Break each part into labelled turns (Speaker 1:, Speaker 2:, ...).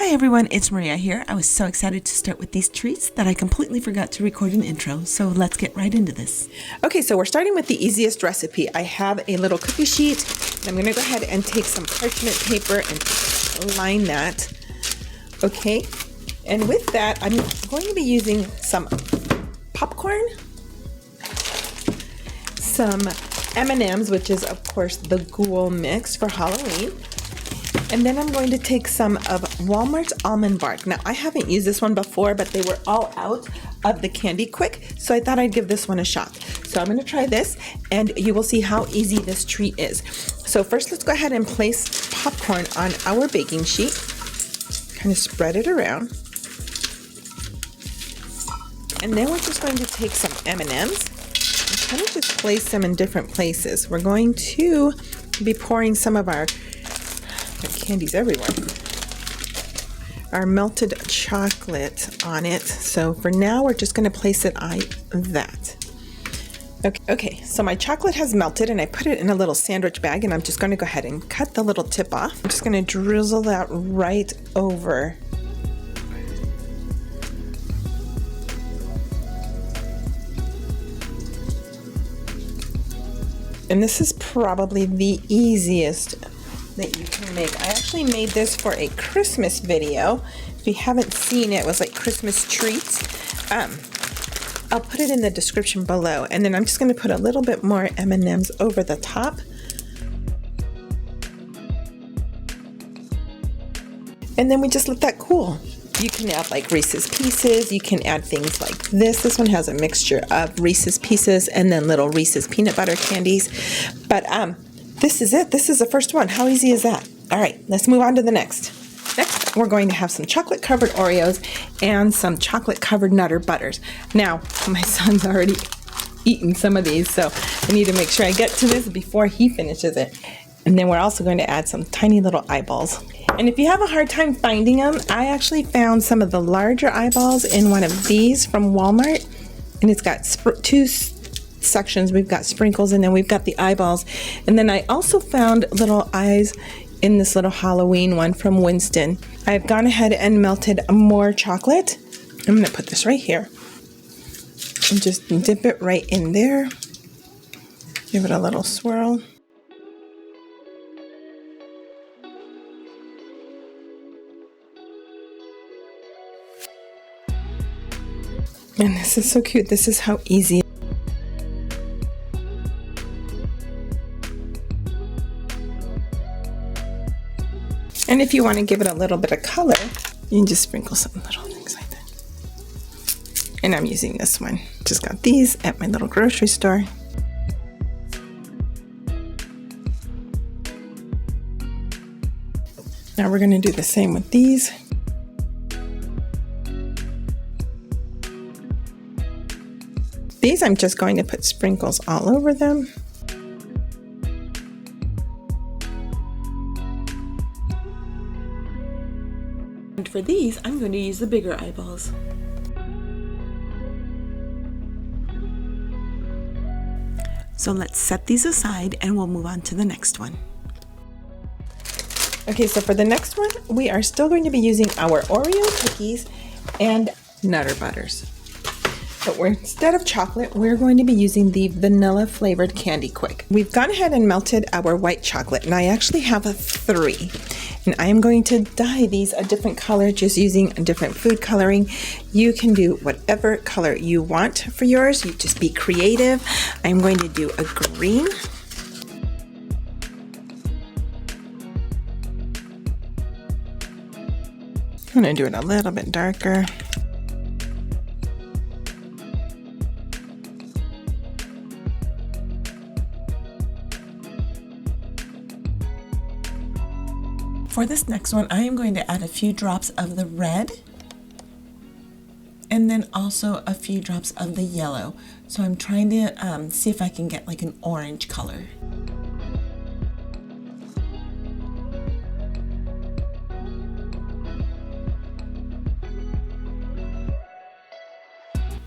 Speaker 1: Hi everyone, it's Maria here. I was so excited to start with these treats that I completely forgot to record an intro, so let's get right into this.
Speaker 2: Okay, so we're starting with the easiest recipe. I have a little cookie sheet, and I'm going to go ahead and take some parchment paper and line that. Okay, and with that, I'm going to be using some popcorn, some M&Ms, which is of course the ghoul mix for Halloween. And then I'm going to take some of Walmart's almond bark. Now, I haven't used this one before, but they were all out of the candy quick, so I thought I'd give this one a shot. So I'm going to try this, and you will see how easy this treat is. So first, let's go ahead and place popcorn on our baking sheet. Kind of spread it around. And then we're just going to take some M&Ms and kind of just place them in different places. We're going to be pouring some of our candies everywhere, our melted chocolate on it. So for now, we're just going to place it on that. Okay, so my chocolate has melted and I put it in a little sandwich bag, and I'm just going to go ahead and cut the little tip off. I'm just going to drizzle that right over. And this is probably the easiest that you can make. I actually made this for a Christmas video. If you haven't seen it, it was like Christmas treats. I'll put it in the description below. And then I'm just going to put a little bit more M&Ms over the top. And then we just let that cool. You can add like Reese's Pieces. You can add things like this. This one has a mixture of Reese's Pieces and then little Reese's peanut butter candies. But this is it. This is the first one. How easy is that? All right, let's move on to the next. Next, we're going to have some chocolate-covered Oreos and some chocolate-covered Nutter Butters. Now, my son's already eaten some of these, so I need to make sure I get to this before he finishes it. And then we're also going to add some tiny little eyeballs. And if you have a hard time finding them, I actually found some of the larger eyeballs in one of these from Walmart. And it's got two sections. We've got sprinkles, and then we've got the eyeballs. And then I also found little eyes in this little Halloween one from Winston. I've gone ahead and melted more chocolate. I'm going to put this right here and just dip it right in there. Give it a little swirl. And this is so cute. This is how easy. And if you want to give it a little bit of color, you can just sprinkle some little things like that. And I'm using this one. Just got these at my little grocery store. Now we're going to do the same with these. These I'm just going to put sprinkles all over them.
Speaker 1: And for these, I'm going to use the bigger eyeballs. So let's set these aside and we'll move on to the next one.
Speaker 2: Okay, so for the next one, we are still going to be using our Oreo cookies and Nutter Butters. But instead of chocolate, we're going to be using the vanilla flavored Candy Quick. We've gone ahead and melted our white chocolate, and I actually have 3. And I am going to dye these a different color just using a different food coloring. You can do whatever color you want for yours. You just be creative. I'm going to do a green. I'm going to do it a little bit darker.
Speaker 1: For this next one, I am going to add a few drops of the red and then also a few drops of the yellow. So I'm trying to see if I can get like an orange color.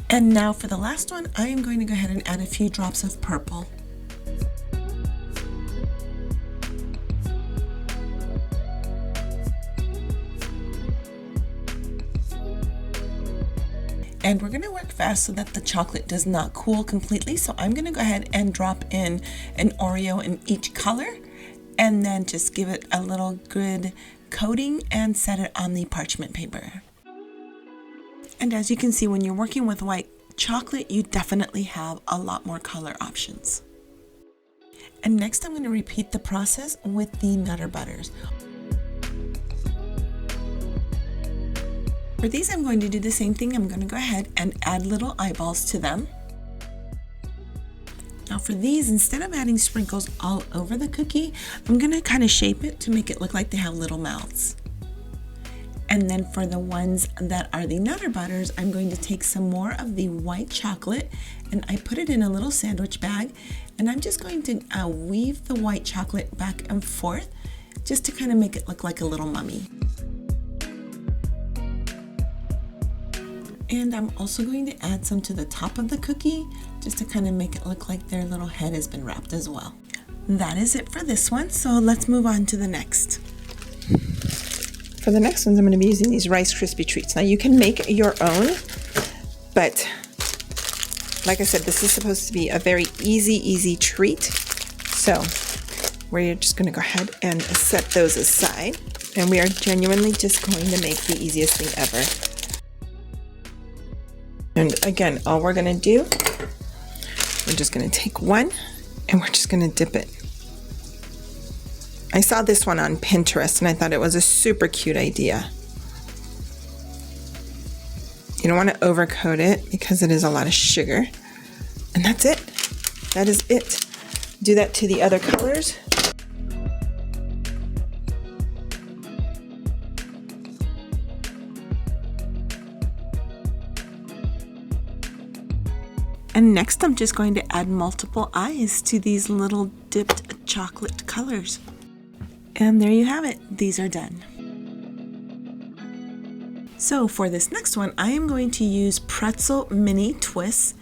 Speaker 1: And now for the last one, I am going to go ahead and add a few drops of purple. And we're gonna work fast so that the chocolate does not cool completely. So I'm gonna go ahead and drop in an Oreo in each color and then just give it a little good coating and set it on the parchment paper. And as you can see, when you're working with white chocolate, you definitely have a lot more color options. And next I'm going to repeat the process with the Nutter Butters. For these, I'm going to do the same thing. I'm going to go ahead and add little eyeballs to them. Now for these, instead of adding sprinkles all over the cookie, I'm going to kind of shape it to make it look like they have little mouths. And then for the ones that are the Nutter Butters, I'm going to take some more of the white chocolate and I put it in a little sandwich bag, and I'm just going to weave the white chocolate back and forth just to kind of make it look like a little mummy. And I'm also going to add some to the top of the cookie just to kind of make it look like their little head has been wrapped as well. That is it for this one, so let's move on to the next.
Speaker 2: For the next ones, I'm going to be using these Rice Krispie treats. Now you can make your own, but like I said, this is supposed to be a very easy treat. So we're just going to go ahead and set those aside, and we are genuinely just going to make the easiest thing ever. And again, all we're going to do, we're just going to take one and we're just going to dip it. I saw this one on Pinterest and I thought it was a super cute idea. You don't want to overcoat it because it is a lot of sugar. And that's it. That is it. Do that to the other colors.
Speaker 1: And next I'm just going to add multiple eyes to these little dipped chocolate colors. And there you have it. These are done. So for this next one, I am going to use pretzel mini twists,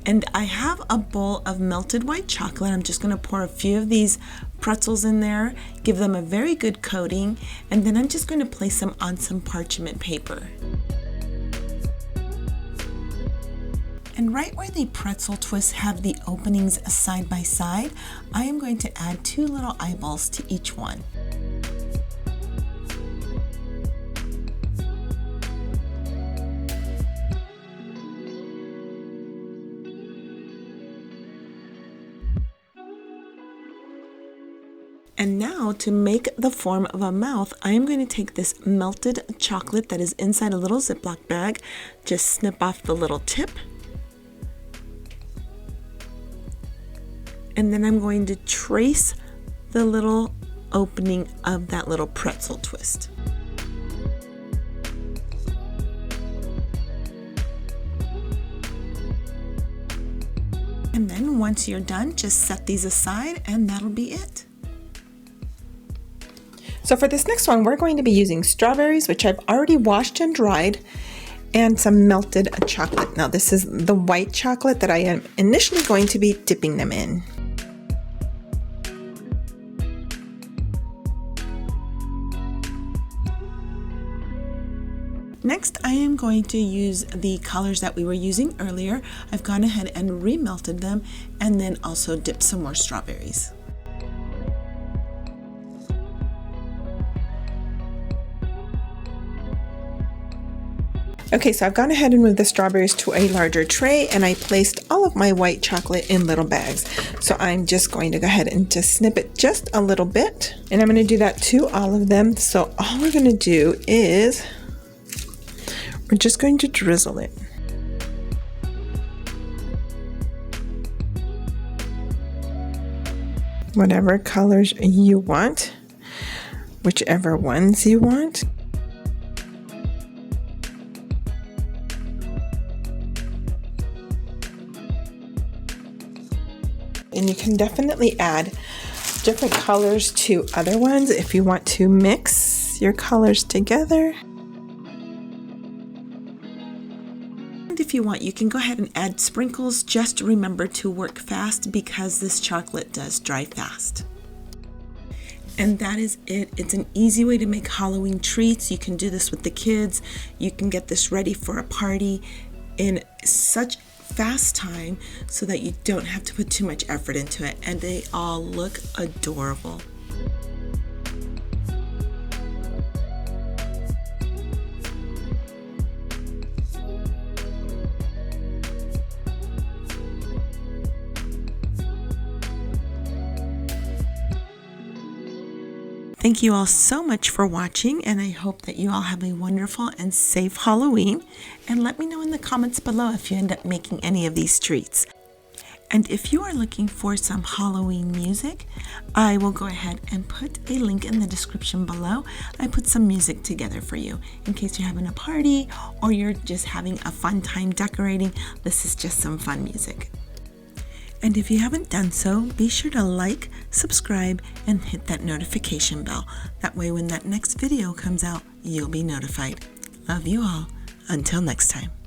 Speaker 1: and I have a bowl of melted white chocolate. I'm just going to pour a few of these pretzels in there, give them a very good coating, and then I'm just going to place them on some parchment paper. And right where the pretzel twists have the openings side by side, I am going to add 2 little eyeballs to each one. And now to make the form of a mouth, I am going to take this melted chocolate that is inside a little Ziploc bag, just snip off the little tip. And then I'm going to trace the little opening of that little pretzel twist. And then once you're done, just set these aside and that'll be it.
Speaker 2: So for this next one, we're going to be using strawberries, which I've already washed and dried, and some melted chocolate. Now this is the white chocolate that I am initially going to be dipping them in.
Speaker 1: Next, I am going to use the colors that we were using earlier. I've gone ahead and remelted them and then also dipped some more strawberries.
Speaker 2: Okay, so I've gone ahead and moved the strawberries to a larger tray, and I placed all of my white chocolate in little bags. So I'm just going to go ahead and just snip it just a little bit, and I'm going to do that to all of them. So all we're going to do is we're just going to drizzle it. Whatever colors you want, whichever ones you want. And you can definitely add different colors to other ones if you want to mix your colors together.
Speaker 1: And if you want, you can go ahead and add sprinkles. Just remember to work fast because this chocolate does dry fast. And that is it. It's an easy way to make Halloween treats. You can do this with the kids. You can get this ready for a party. in such fast time so that you don't have to put too much effort into it, and they all look adorable. Thank you all so much for watching, and I hope that you all have a wonderful and safe Halloween. And let me know in the comments below if you end up making any of these treats. And if you are looking for some Halloween music, I will go ahead and put a link in the description below. I put some music together for you in case you're having a party or you're just having a fun time decorating. This is just some fun music. And if you haven't done so, be sure to like, subscribe, and hit that notification bell. That way when that next video comes out, you'll be notified. Love you all. Until next time.